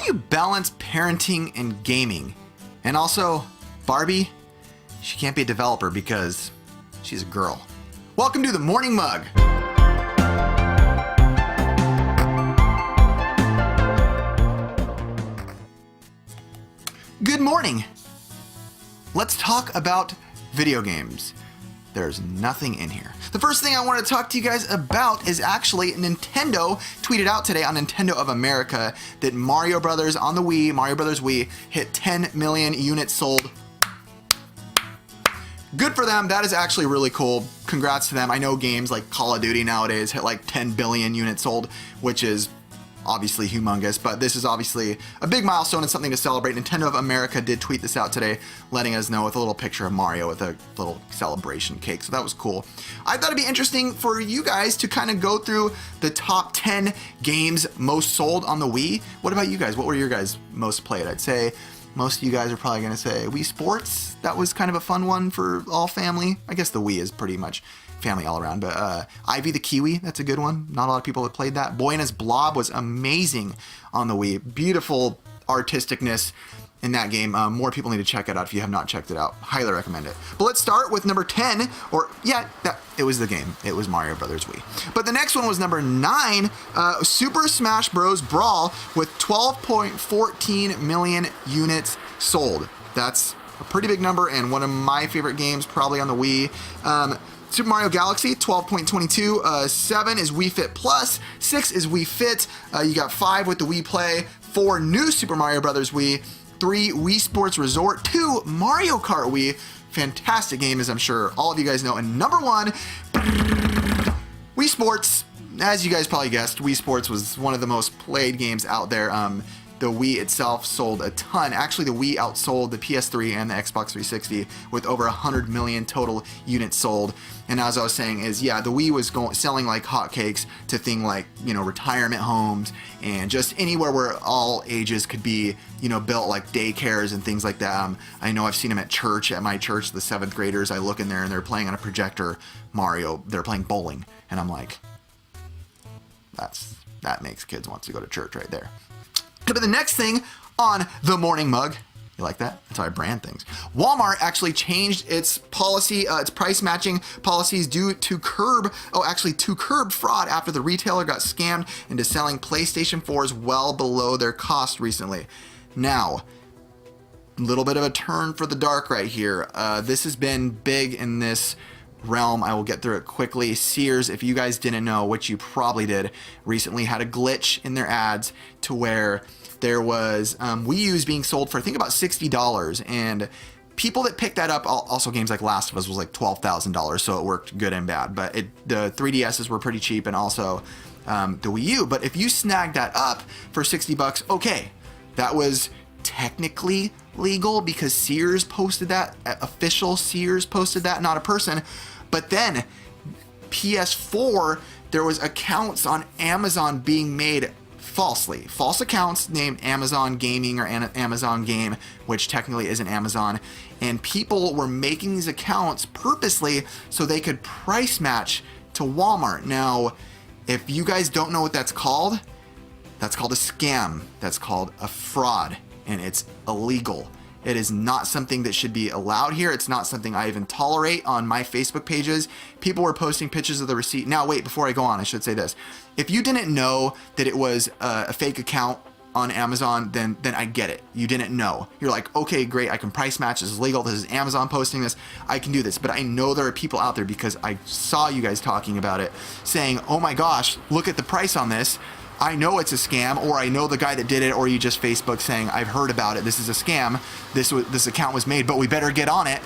do you balance parenting and gaming? And also, Barbie, she can't be a developer because she's a girl. Welcome to the Morning Mug. Good morning. Let's talk about video games. There's nothing in here. The first thing I want to talk to you guys about is actually Nintendo tweeted out today on Nintendo of America that Mario Brothers on the Wii, Mario Brothers Wii, hit 10 million units sold. Good for them. That is actually really cool. Congrats to them. I know games like Call of Duty nowadays hit like 10 billion units sold, which is obviously humongous, but this is obviously a big milestone and something to celebrate. Nintendo of America did tweet this out today, letting us know with a little picture of Mario with a little celebration cake, so that was cool. I thought it'd be interesting for you guys to kind of go through the top 10 games most sold on the Wii. What about you guys? What were your guys most played? I'd say most of you guys are probably going to say Wii Sports. That was kind of a fun one for all family. I guess the Wii is pretty much family all around, but Ivy the Kiwi, that's a good one. Not a lot of people have played that. Boy&His Blob was amazing on the Wii. Beautiful artisticness in that game. More people need to check it out if you have not checked it out. Highly recommend it. But let's start with number 10, it was the game. It was Mario Brothers Wii. But the next one was number 9, Super Smash Bros. Brawl with 12.14 million units sold. That's a pretty big number and one of my favorite games probably on the Wii. Super Mario Galaxy, 12.22. 7 is Wii Fit Plus. 6 is Wii Fit. You got 5 with the Wii Play. 4 new Super Mario Brothers Wii. 3 Wii Sports Resort. 2 Mario Kart Wii. Fantastic game, as I'm sure all of you guys know. And number 1, Wii Sports. As you guys probably guessed, Wii Sports was one of the most played games out there. The Wii itself sold a ton. Actually, the Wii outsold the PS3 and the Xbox 360 with over 100 million total units sold. And as I was saying is, the Wii was selling like hotcakes to things like, retirement homes and just anywhere where all ages could be, built, like daycares and things like that. I know I've seen them at church, at my church, the 7th graders. I look in there and they're playing on a projector Mario. They're playing bowling. And I'm like, that makes kids want to go to church right there. But the next thing on the Morning Mug, you like that? That's how I brand things. Walmart actually changed its policy, its price matching policies to curb fraud after the retailer got scammed into selling PlayStation 4s well below their cost recently. Now, a little bit of a turn for the dark right here. This has been big in this realm. I will get through it quickly. Sears, if you guys didn't know, which you probably did, recently had a glitch in their ads to where there was Wii U's being sold for I think about $60, and people that picked that up, also games like Last of Us was like $12,000, so it worked good and bad. But the 3DSs were pretty cheap, and also the Wii U. But if you snagged that up for $60, okay, that was technically legal because Sears posted that, official Sears posted that, not a person. But then PS4, there was accounts on Amazon being made false accounts named Amazon Gaming or Amazon Game, which technically isn't Amazon, and people were making these accounts purposely so they could price match to Walmart. Now, if you guys don't know what that's called a scam. That's called a fraud, and it's illegal. It is not something that should be allowed here. It's not something I even tolerate on my Facebook pages. People were posting pictures of the receipt. Now, wait, before I go on, I should say this. If you didn't know that it was a fake account on Amazon, then I get it. You didn't know. You're like, okay, great, I can price match. This is legal. This is Amazon posting this. I can do this. But I know there are people out there, because I saw you guys talking about it, saying, oh my gosh, look at the price on this. I know it's a scam, or I know the guy that did it, or you just Facebook saying, I've heard about it, this is a scam, this account was made, but we better get on it.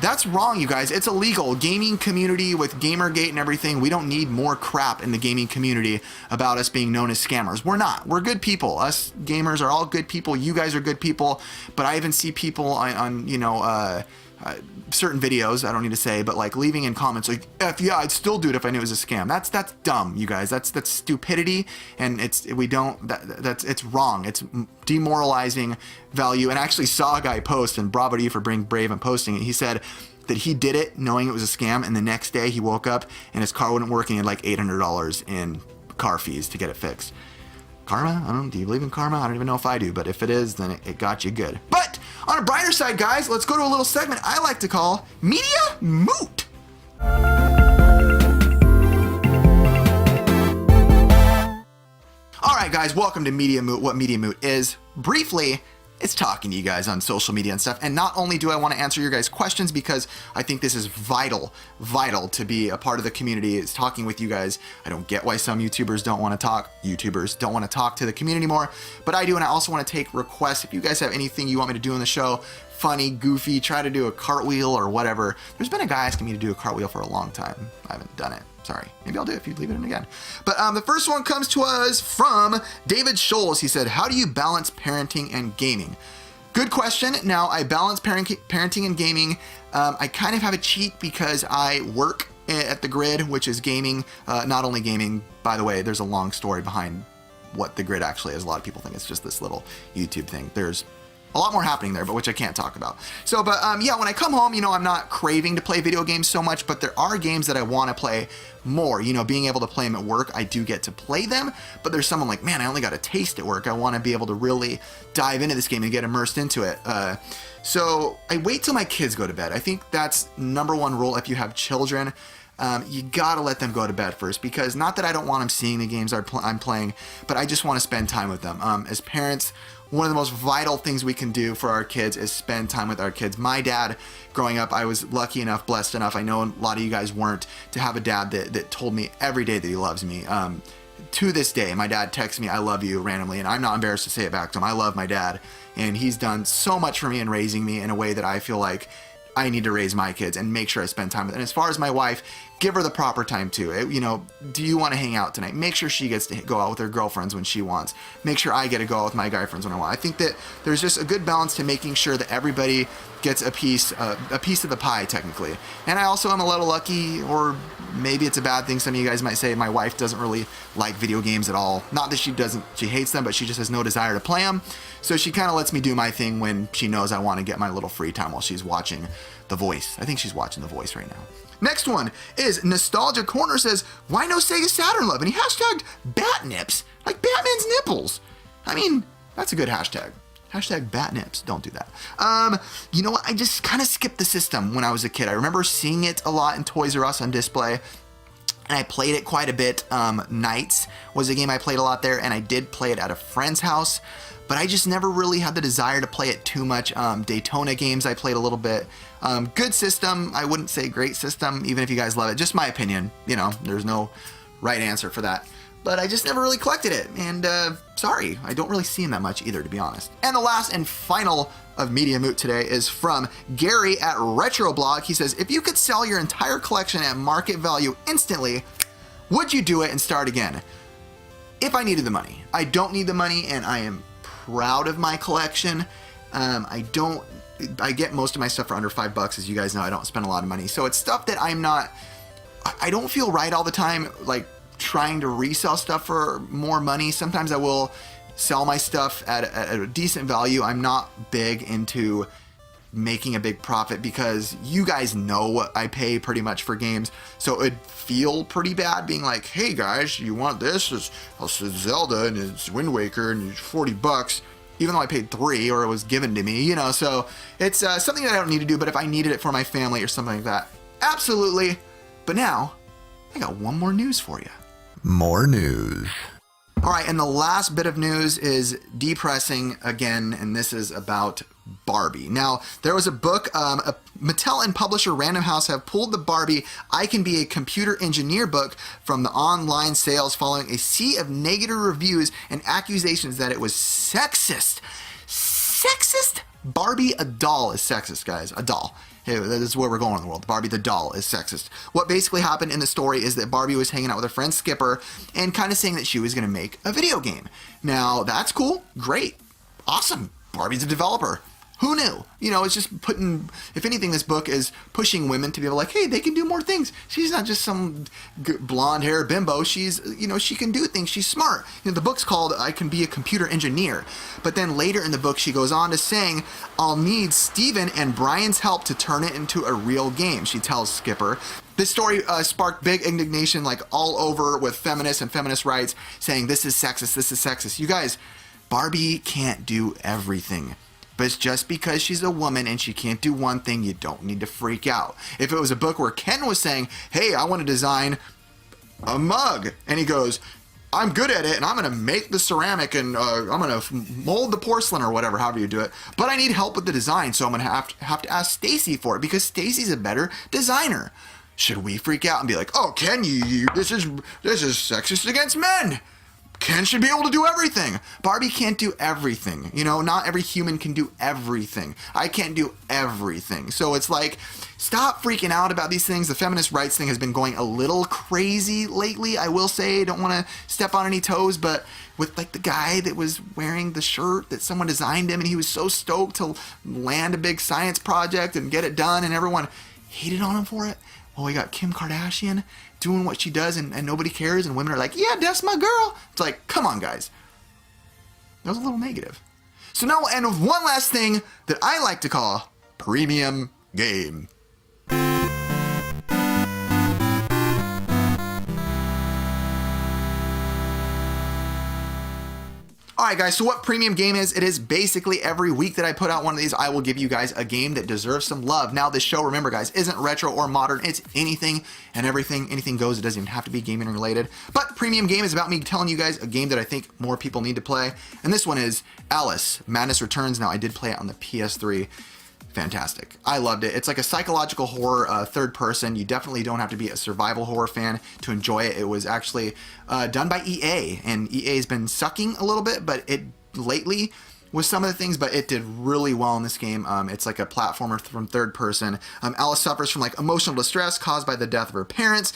That's wrong, you guys. It's illegal. Gaming community with Gamergate and everything, we don't need more crap in the gaming community about us being known as scammers. We're not. We're good people. Us gamers are all good people. You guys are good people. But I even see people on certain videos, I don't need to say, but like leaving in comments like, I'd still do it if I knew it was a scam. That's dumb, you guys. That's stupidity, and it's wrong. It's demoralizing value. And I actually saw a guy post, and bravo to you for being brave and posting it. He said that he did it knowing it was a scam, and the next day he woke up and his car wouldn't work and he had like $800 in car fees to get it fixed. Karma? I don't know. Do you believe in karma? I don't even know if I do, but if it is, then it got you good. But on a brighter side, guys, let's go to a little segment I like to call Media Moot. All right, guys, welcome to Media Moot. What Media Moot is, briefly, it's talking to you guys on social media and stuff. And not only do I want to answer your guys' questions, because I think this is vital to be a part of the community, is talking with you guys. I don't get why some YouTubers don't want to talk to the community more, but I do. And I also want to take requests. If you guys have anything you want me to do in the show, funny, goofy, try to do a cartwheel or whatever. There's been a guy asking me to do a cartwheel for a long time. I haven't done it. Sorry. Maybe I'll do it if you leave it in again. But the first one comes to us from David Scholes. He said, how do you balance parenting and gaming? Good question. Now, I balance parenting and gaming. I kind of have a cheat because I work at the Grid, which is gaming. Not only gaming, by the way, there's a long story behind what the Grid actually is. A lot of people think it's just this little YouTube thing. There's a lot more happening there, but which I can't talk about. So, but yeah, when I come home, I'm not craving to play video games so much, but there are games that I want to play more. Being able to play them at work, I do get to play them, but there's someone like, man, I only got a taste at work. I want to be able to really dive into this game and get immersed into it. So I wait till my kids go to bed. I think that's number one rule if you have children. You gotta let them go to bed first, because not that I don't want them seeing the games I'm playing, but I just want to spend time with them. As parents, one of the most vital things we can do for our kids is spend time with our kids. My dad, growing up, I was lucky enough, blessed enough, I know a lot of you guys weren't, to have a dad that told me every day that he loves me. To this day, my dad texts me, I love you, randomly, and I'm not embarrassed to say it back to him. I love my dad, and he's done so much for me in raising me in a way that I feel like I need to raise my kids and make sure I spend time with them. And as far as my wife, give her the proper time too. Do you want to hang out tonight? Make sure she gets to go out with her girlfriends when she wants. Make sure I get to go out with my guy friends when I want. I think that there's just a good balance to making sure that everybody gets a piece of the pie, technically. And I also am a little lucky, or maybe it's a bad thing. Some of you guys might say my wife doesn't really like video games at all. Not that she hates them, but she just has no desire to play them. So she kind of lets me do my thing when she knows I want to get my little free time while she's watching The Voice. I think she's watching The Voice right now. Next one is Nostalgia Corner says, why no Sega Saturn love? And he hashtagged bat nips, like Batman's nipples. I mean, that's a good hashtag. Hashtag bat nips. Don't do that. You know what? I just kind of skipped the system when I was a kid. I remember seeing it a lot in Toys R Us on display, and I played it quite a bit. Knights was a game I played a lot there, and I did play it at a friend's house, but I just never really had the desire to play it too much. Daytona games I played a little bit. Good system. I wouldn't say great system, even if you guys love it. Just my opinion. There's no right answer for that. But I just never really collected it. And sorry, I don't really see him that much either, to be honest. And the last and final of Media Moot today is from Gary at Retroblog. He says, if you could sell your entire collection at market value instantly, would you do it and start again? If I needed the money. I don't need the money, and I am proud of my collection. I get most of my stuff for under $5. As you guys know, I don't spend a lot of money. So it's stuff that I don't feel right all the time, like trying to resell stuff for more money. Sometimes I will sell my stuff at a decent value. I'm not big into making a big profit, because you guys know what I pay pretty much for games. So it'd feel pretty bad being like, hey guys, you want this? It's Zelda and it's Wind Waker and it's $40, even though I paid $3 or it was given to me, so it's something that I don't need to do. But if I needed it for my family or something like that, absolutely. But now I got one more news for you. More news. All right, and the last bit of news is depressing again, and this is about Barbie. Now, there was a book, Mattel and publisher Random House have pulled the Barbie I Can Be a Computer Engineer book from the online sales following a sea of negative reviews and accusations that it was sexist. Sexist? Barbie, a doll, is sexist, guys. A doll. Hey, that is where we're going in the world. Barbie the doll is sexist. What basically happened in the story is that Barbie was hanging out with her friend Skipper and kind of saying that she was going to make a video game. Now, that's cool. Great. Awesome. Barbie's a developer. Who knew? It's just if anything, this book is pushing women to be like, hey, they can do more things. She's not just some blonde hair bimbo. She's, she can do things. She's smart. The book's called I Can Be a Computer Engineer. But then later in the book, she goes on to saying, I'll need Steven and Brian's help to turn it into a real game, she tells Skipper. This story sparked big indignation, like all over with feminists and feminist rights, saying this is sexist, this is sexist. You guys, Barbie can't do everything. But it's just because she's a woman and she can't do one thing, you don't need to freak out. If it was a book where Ken was saying, hey, I want to design a mug, and he goes, I'm good at it, and I'm going to make the ceramic, and I'm going to mold the porcelain or whatever, however you do it. But I need help with the design, so I'm going to have to ask Stacy for it because Stacy's a better designer. Should we freak out and be like, oh, Ken, this is sexist against men? Ken should be able to do everything. Barbie can't do everything. You know, not every human can do everything. I can't do everything. So it's like, stop freaking out about these things. The feminist rights thing has been going a little crazy lately, I will say. Don't want to step on any toes, but with like the guy that was wearing the shirt that someone designed him, and he was so stoked to land a big science project and get it done, and everyone hated on him for it. Well, we got Kim Kardashian doing what she does, and nobody cares, and women are like, yeah, that's my girl. It's like, come on, guys. That was a little negative. So now we'll end with one last thing that I like to call premium game. Alright guys, so what premium game is? It is basically every week that I put out one of these, I will give you guys a game that deserves some love. Now this show, remember guys, isn't retro or modern, it's anything and everything, anything goes. It doesn't even have to be gaming related. But premium game is about me telling you guys a game that I think more people need to play. And this one is Alice, Madness Returns. Now I did play it on the PS3. Fantastic. I loved it. It's like a psychological horror, third person. You definitely don't have to be a survival horror fan to enjoy it. It was actually done by EA, and EA's been sucking a little bit, but it lately with some of the things, but it did really well in this game. It's like a platformer from third person. Alice suffers from like emotional distress caused by the death of her parents.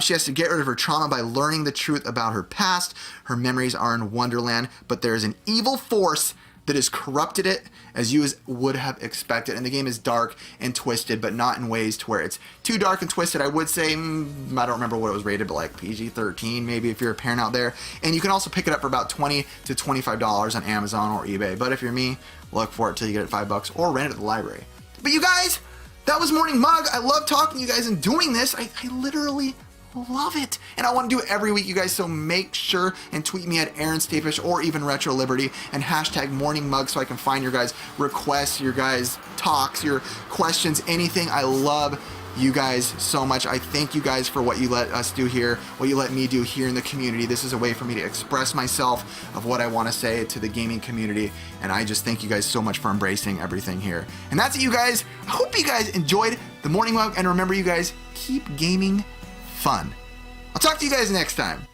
She has to get rid of her trauma by learning the truth about her past. Her memories are in Wonderland, but there is an evil force that has corrupted it as you would have expected. And the game is dark and twisted, but not in ways to where it's too dark and twisted. I would say, I don't remember what it was rated, but like PG-13 maybe if you're a parent out there. And you can also pick it up for about $20 to $25 on Amazon or eBay. But if you're me, look for it till you get it $5 or rent it at the library. But you guys, that was Morning Mug. I love talking to you guys and doing this. I literally love it, and I want to do it every week, you guys, so make sure and tweet me at Aaron Stafish or even Retro Liberty and hashtag Morning Mug so I can find your guys' requests, your guys' talks, your questions, anything. I love you guys so much. I thank you guys for what you let us do here, what you let me do here in the community. This is a way for me to express myself of what I want to say to the gaming community, and I just thank you guys so much for embracing everything here. And that's it, you guys. I hope you guys enjoyed the Morning Mug, and remember, you guys, keep gaming fun. I'll talk to you guys next time.